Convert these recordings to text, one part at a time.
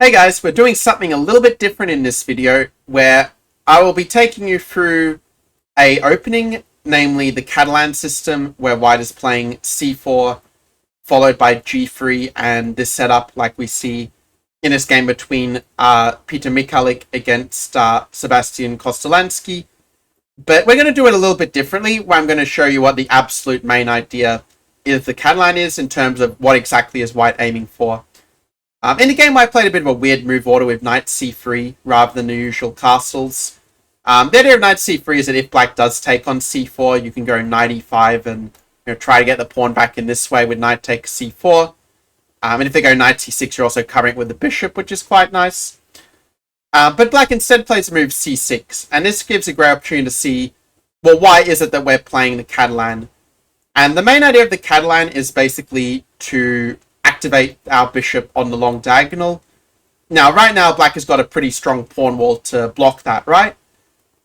Hey guys, we're doing something a little bit different in this video where I will be taking you through a opening, namely the Catalan system, where white is playing c4 followed by g3, and this setup like we see in this game between Peter Michalik against Sebastian Kostolansky. But we're going to do it a little bit differently, where I'm going to show you what the absolute main idea of the Catalan is in terms of what exactly is white aiming for. In the game, I played a bit of a weird move order with knight c3 rather than the usual castles. The idea of knight c3 is that if black does take on c4, you can go knight e5 and try to get the pawn back in this way with knight takes c4. And if they go knight c6, you're also covering it with the bishop, which is quite nice. But black instead plays the move c6, and this gives a great opportunity to see, well, why is it that we're playing the Catalan? And the main idea of the Catalan is basically to activate our bishop on the long diagonal. Now, right now, black has got a pretty strong pawn wall to block that, right?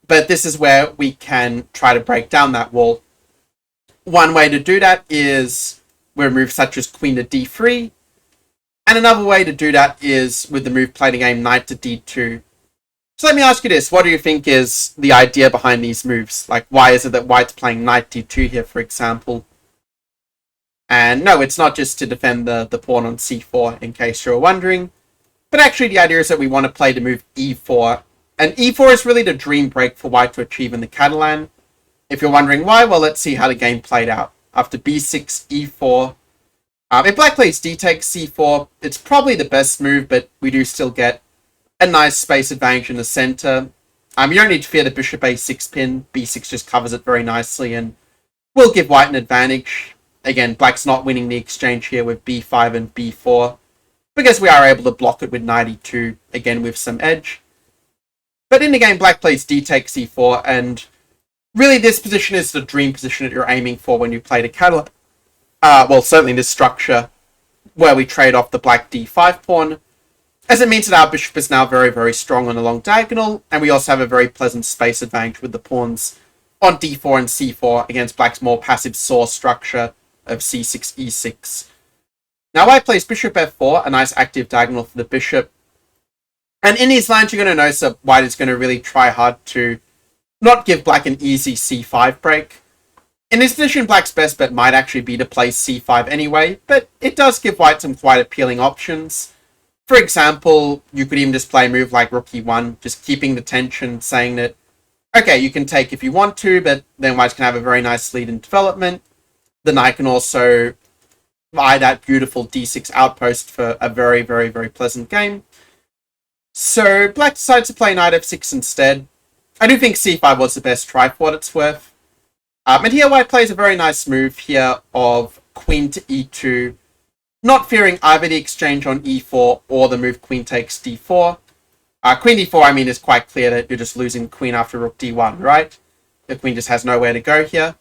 But this is where we can try to break down that wall. One way to do that is with a move such as queen to d3. And another way to do that is with the move played in game knight to d2. So let me ask you this. What do you think is the idea behind these moves? Like, why is it that white's playing knight d2 here, for example? And no, it's not just to defend the pawn on c4, in case you're wondering. But actually, the idea is that we want to play the move e4. And e4 is really the dream break for white to achieve in the Catalan. If you're wondering why, well, let's see how the game played out. After b6, e4. If black plays d takes c4, it's probably the best move, but we do still get a nice space advantage in the center. You don't need to fear the bishop a6 pin. b6 just covers it very nicely and will give white an advantage. Again, black's not winning the exchange here with b5 and b4, because we are able to block it with knight e2, again with some edge. But in the game, black plays d takes e4, and really this position is the dream position that you're aiming for when you play the Catalan. Well, certainly this structure, where we trade off the black d5 pawn, as it means that our bishop is now very, very strong on the long diagonal, and we also have a very pleasant space advantage with the pawns on d4 and c4 against black's more passive source structure of c6, e6. Now white plays bishop f4, a nice active diagonal for the bishop. And in these lines, you're going to notice that white is going to really try hard to not give black an easy c5 break. In this position, black's best bet might actually be to play c5 anyway, but it does give white some quite appealing options. For example, you could even just play a move like rook e1, just keeping the tension, saying that, okay, you can take if you want to, but then white's going to have a very nice lead in development. The knight can also buy that beautiful d6 outpost for a very, very, very pleasant game. So black decides to play knight f6 instead. I do think c5 was the best try for what it's worth. And here white plays a very nice move here of queen to e2, not fearing either the exchange on e4 or the move queen takes d4. Queen d4, I mean, is quite clear that you're just losing queen after rook d1, right? The queen just has nowhere to go here.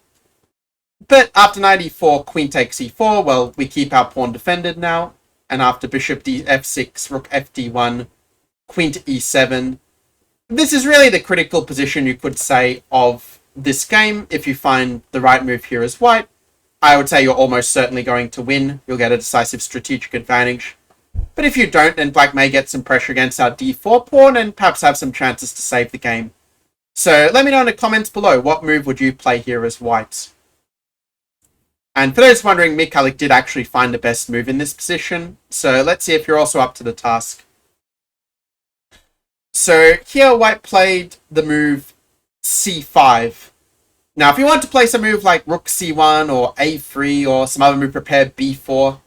But after knight e4, queen takes e4, well, we keep our pawn defended now. And after bishop d f6, rook fd1, queen to e7. This is really the critical position, you could say, of this game. If you find the right move here as white, I would say you're almost certainly going to win. You'll get a decisive strategic advantage. But if you don't, then black may get some pressure against our d4 pawn and perhaps have some chances to save the game. So let me know in the comments below, what move would you play here as white? And for those wondering, Michalik did actually find the best move in this position. So let's see if you're also up to the task. So here white played the move c5. Now, if you want to play some move like rook c1 or a3 or some other move prepared b4,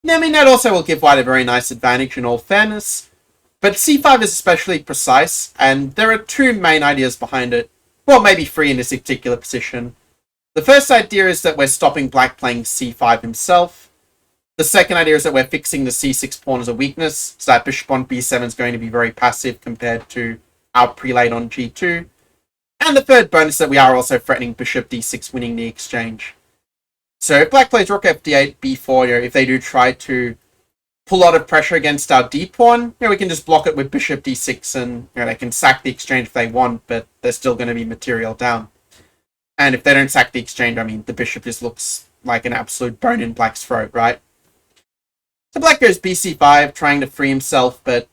I mean, that also will give white a very nice advantage in all fairness. But c5 is especially precise, and there are two main ideas behind it. Well, maybe three in this particular position. The first idea is that we're stopping black playing c5 himself. The second idea is that we're fixing the c6 pawn as a weakness, so that bishop on b7 is going to be very passive compared to our prelate on g2. And the third bonus is that we are also threatening bishop d6 winning the exchange. So if black plays rook fd8, b4, if they do try to pull a lot of pressure against our d pawn, we can just block it with bishop d6 and they can sack the exchange if they want, but there's still going to be material down. And if they don't sack the exchange, I mean, the bishop just looks like an absolute bone in black's throat, right? So black goes bc5, trying to free himself, but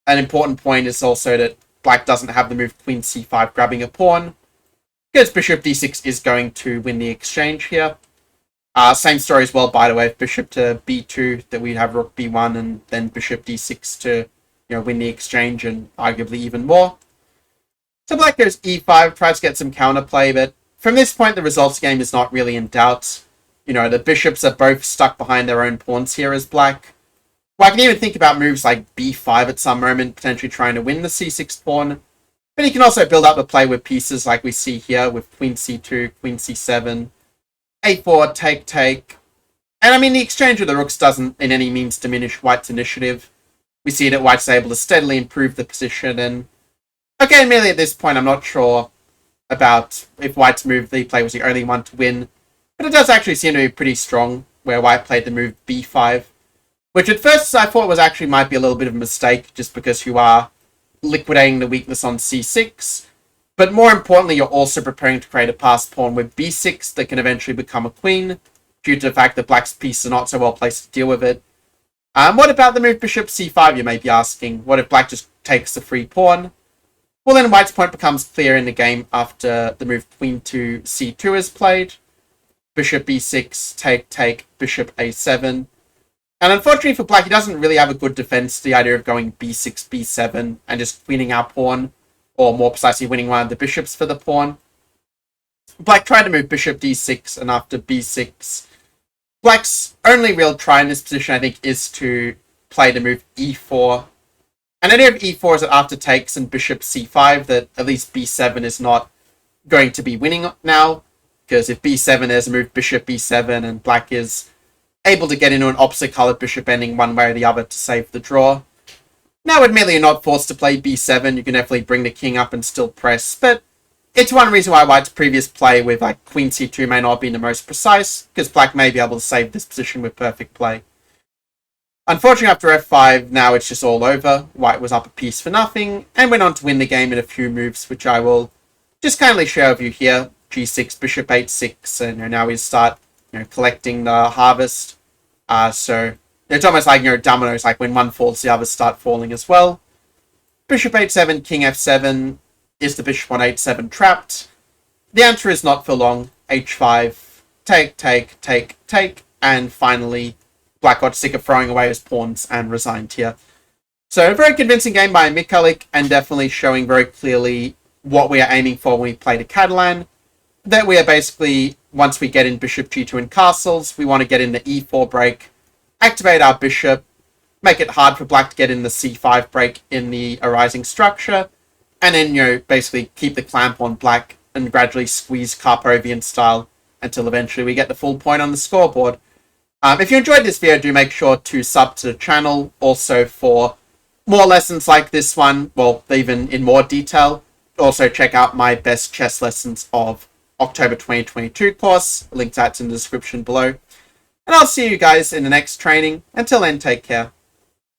an important point is also that black doesn't have the move queen c5 grabbing a pawn, because bishop d6 is going to win the exchange here. Same story as well, by the way, if bishop to b2, that we'd have rook b1 and then bishop d6 to win the exchange and arguably even more. So black goes e5, tries to get some counterplay, but from this point the results game is not really in doubt. The bishops are both stuck behind their own pawns here as black. Well, I can even think about moves like b5 at some moment, potentially trying to win the c6 pawn. But he can also build up the play with pieces like we see here with queen c2, queen c7, a4, take. And I mean, the exchange with the rooks doesn't in any means diminish white's initiative. We see that white's able to steadily improve the position. And okay, merely at this point, I'm not sure about if white's move the play was the only one to win. But it does actually seem to be pretty strong, where white played the move b5. Which at first I thought was actually might be a little bit of a mistake, just because you are liquidating the weakness on c6. But more importantly, you're also preparing to create a passed pawn with b6 that can eventually become a queen, due to the fact that black's pieces are not so well placed to deal with it. What about the move bishop c5, you may be asking? What if black just takes the free pawn? Well, then white's point becomes clear in the game after the move queen to c2 is played. Bishop b6, take, bishop a7. And unfortunately for black, he doesn't really have a good defense to the idea of going b6, b7, and just winning our pawn, or more precisely winning one of the bishops for the pawn. Black tried to move bishop d6, and after b6, black's only real try in this position, I think, is to play the move e4. And the idea of e4 is that after takes and bishop c5, that at least b7 is not going to be winning now, because if b7, there's a move bishop b7, and black is able to get into an opposite colored bishop ending one way or the other to save the draw. Now, admittedly, you're not forced to play b7. You can definitely bring the king up and still press, but it's one reason why white's previous play with like queen c2 may not be the most precise, because black may be able to save this position with perfect play. Unfortunately, after f5, now it's just all over. White was up a piece for nothing, and went on to win the game in a few moves, which I will just kindly share with you here. g6, bishop h6, and now we start collecting the harvest. So it's almost like dominoes, like when one falls, the others start falling as well. Bishop h7, king f7. Is the bishop on h7 trapped? The answer is not for long. h5, take, and finally black got sick of throwing away his pawns and resigned here. So a very convincing game by Michalik, and definitely showing very clearly what we are aiming for when we play the Catalan. That we are basically, once we get in bishop g2 and castles, we want to get in the e4 break, activate our bishop, make it hard for black to get in the c5 break in the arising structure, and then, basically keep the clamp on black and gradually squeeze Karpovian style until eventually we get the full point on the scoreboard. If you enjoyed this video, do make sure to sub to the channel. Also, for more lessons like this one, well, even in more detail, also check out my best chess lessons of October 2022 course. Link to that's in the description below. And I'll see you guys in the next training. Until then, take care.